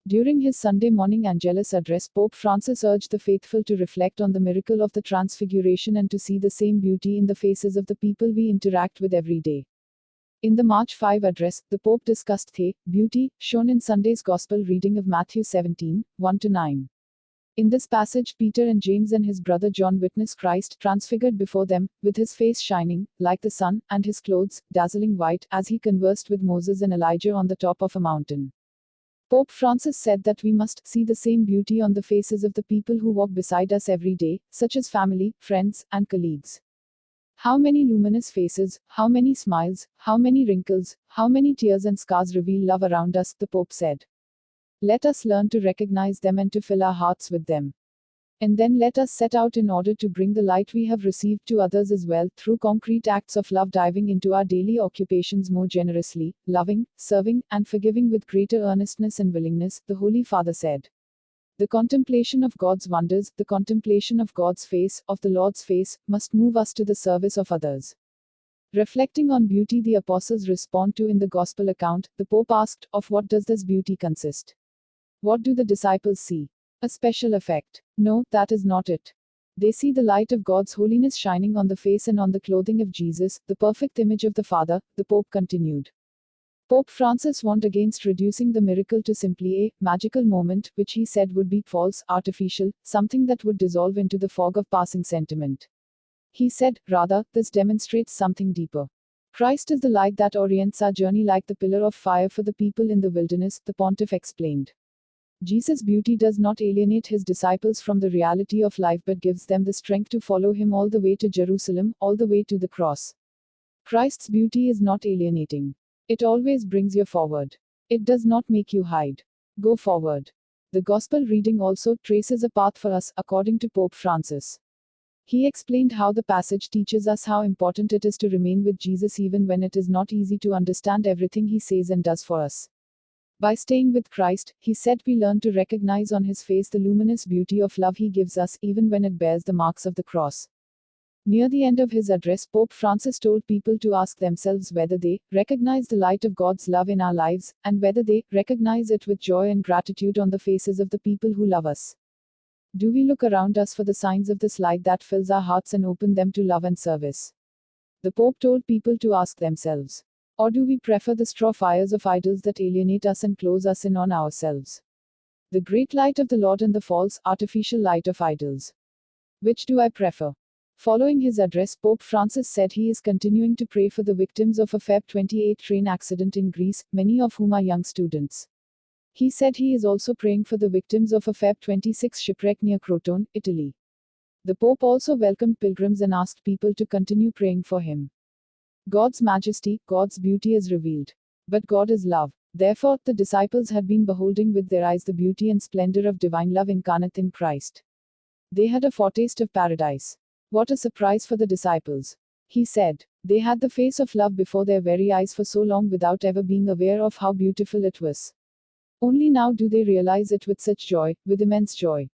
During his Sunday morning Angelus address, Pope Francis urged the faithful to reflect on the miracle of the Transfiguration and to see the same beauty in the faces of the people we interact with every day. In the March 5 address, the Pope discussed the beauty shown in Sunday's Gospel reading of Matthew 17, 1-9. In this passage, Peter and James and his brother John witness Christ transfigured before them, with his face shining like the sun, and his clothes dazzling white, as he conversed with Moses and Elijah on the top of a mountain. Pope Francis said that we must see the same beauty on the faces of the people who walk beside us every day, such as family, friends, and colleagues. How many luminous faces, how many smiles, how many wrinkles, how many tears and scars reveal love around us, the Pope said. Let us learn to recognize them and to fill our hearts with them. And then let us set out in order to bring the light we have received to others as well, through concrete acts of love, diving into our daily occupations more generously, loving, serving, and forgiving with greater earnestness and willingness, the Holy Father said. The contemplation of God's wonders, the contemplation of God's face, of the Lord's face, must move us to the service of others. Reflecting on beauty the apostles respond to in the Gospel account, the Pope asked, of what does this beauty consist? What do the disciples see? A special effect? No, that is not it. They see the light of God's holiness shining on the face and on the clothing of Jesus, the perfect image of the Father, the Pope continued. Pope Francis warned against reducing the miracle to simply a magical moment, which he said would be false, artificial, something that would dissolve into the fog of passing sentiment. He said, rather, this demonstrates something deeper. Christ is the light that orients our journey like the pillar of fire for the people in the wilderness, the pontiff explained. Jesus' beauty does not alienate his disciples from the reality of life but gives them the strength to follow him all the way to Jerusalem, all the way to the cross. Christ's beauty is not alienating. It always brings you forward. It does not make you hide. Go forward. The Gospel reading also traces a path for us, according to Pope Francis. He explained how the passage teaches us how important it is to remain with Jesus even when it is not easy to understand everything he says and does for us. By staying with Christ, he said, we learn to recognize on his face the luminous beauty of love he gives us, even when it bears the marks of the cross. Near the end of his address, Pope Francis told people to ask themselves whether they recognize the light of God's love in our lives, and whether they recognize it with joy and gratitude on the faces of the people who love us. Do we look around us for the signs of this light that fills our hearts and open them to love and service? The Pope told people to ask themselves. Or do we prefer the straw fires of idols that alienate us and close us in on ourselves? The great light of the Lord and the false, artificial light of idols. Which do I prefer? Following his address, Pope Francis said he is continuing to pray for the victims of a Feb 28 train accident in Greece, many of whom are young students. He said he is also praying for the victims of a Feb 26 shipwreck near Crotone, Italy. The Pope also welcomed pilgrims and asked people to continue praying for him. God's majesty, God's beauty is revealed. But God is love. Therefore, the disciples had been beholding with their eyes the beauty and splendor of divine love incarnate in Christ. They had a foretaste of paradise. What a surprise for the disciples. He said, they had the face of love before their very eyes for so long without ever being aware of how beautiful it was. Only now do they realize it with such joy, with immense joy.